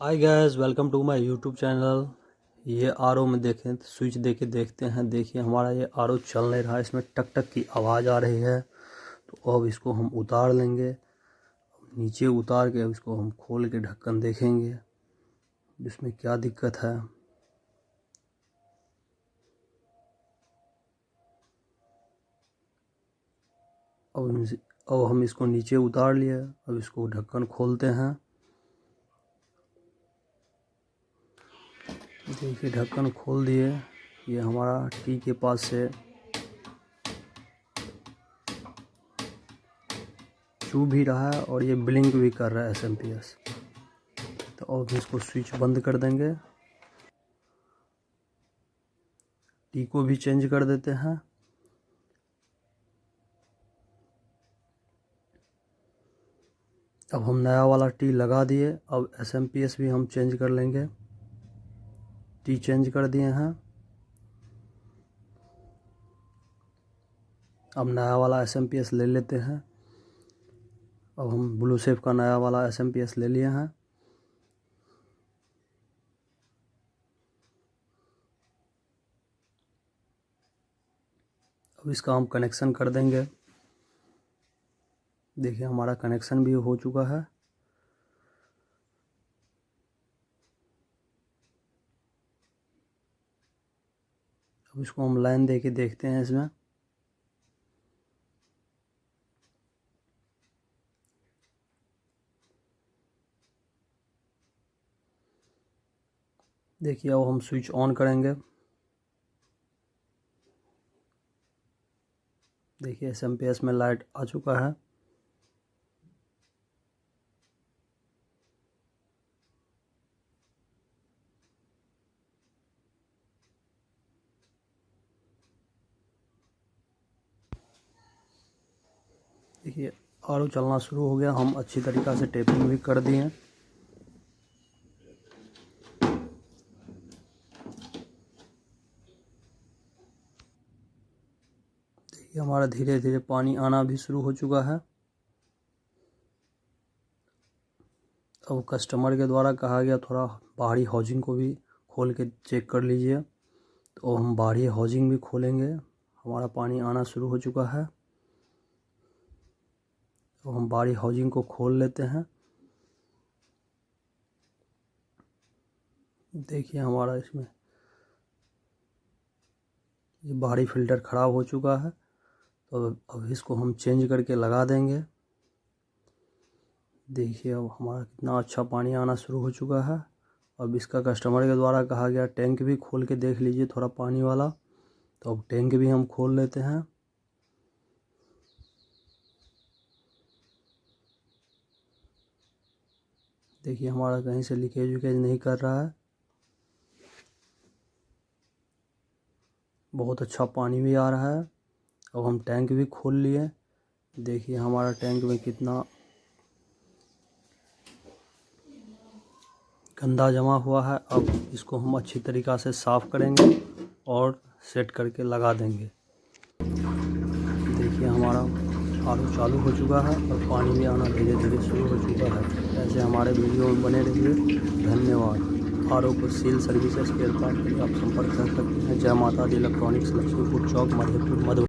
Hi guys, welcome to my YouTube channel. ये RO में देखें तो स्विच दे के देखते हैं। देखिए हमारा ये आरओ चल नहीं रहा है, इसमें टक टक की आवाज़ आ रही है। तो अब इसको हम उतार लेंगे। नीचे उतार के अब इसको हम खोल के ढक्कन देखेंगे इसमें क्या दिक्कत है। अब हम इसको नीचे उतार लिए। अब इसको ढक्कन खोलते हैं। देखिए ढक्कन खोल दिए। ये हमारा टी के पास से चू भी रहा है और ये ब्लिंक भी कर रहा है एसएमपीएस। तो अब इसको स्विच बंद कर देंगे। टी को भी चेंज कर देते हैं। अब हम नया वाला टी लगा दिए। अब एसएमपीएस भी हम चेंज कर लेंगे। टी चेंज कर दिए हैं। अब नया वाला एसएमपीएस ले लेते हैं। अब हम ब्लू सेफ का नया वाला एसएमपीएस ले लिए हैं। अब इसका हम कनेक्शन कर देंगे। देखिए हमारा कनेक्शन भी हो चुका है। अब इसको हम लाइन दे के देखते हैं इसमें। देखिए अब हम स्विच ऑन करेंगे। देखिए एसएमपीएस में लाइट आ चुका है। देखिए आरओ चलना शुरू हो गया। हम अच्छी तरीक़ा से टेपिंग भी कर दिए हैं। देखिए हमारा धीरे धीरे पानी आना भी शुरू हो चुका है। अब कस्टमर के द्वारा कहा गया थोड़ा बाहरी हाउजिंग को भी खोल के चेक कर लीजिए। तो हम बाहरी हाउजिंग भी खोलेंगे। हमारा पानी आना शुरू हो चुका है। तो हम बाहरी हाउजिंग को खोल लेते हैं। देखिए हमारा इसमें ये बाहरी फ़िल्टर ख़राब हो चुका है। तो अब इसको हम चेंज करके लगा देंगे। देखिए अब हमारा कितना अच्छा पानी आना शुरू हो चुका है। अब इसका कस्टमर के द्वारा कहा गया टैंक भी खोल के देख लीजिए थोड़ा पानी वाला। तो अब टैंक भी हम खोल लेते हैं। देखिए हमारा कहीं से लीकेज विकेज नहीं कर रहा है। बहुत अच्छा पानी भी आ रहा है। अब हम टैंक भी खोल लिए। देखिए हमारा टैंक में कितना गंदा जमा हुआ है। अब इसको हम अच्छी तरीक़ा से साफ़ करेंगे और सेट करके लगा देंगे। देखिए हमारा आरओ चालू हो चुका है और पानी भी आना धीरे धीरे शुरू हो चुका है। ऐसे हमारे वीडियो में बने रहिए। धन्यवाद। आरओ को सील सर्विसेज स्पेयर पार्ट के लिए आप संपर्क कर सकते हैं। जय माता दी इलेक्ट्रॉनिक्स, लक्ष्मीपुर चौक, मधेपुर, मधुबनी।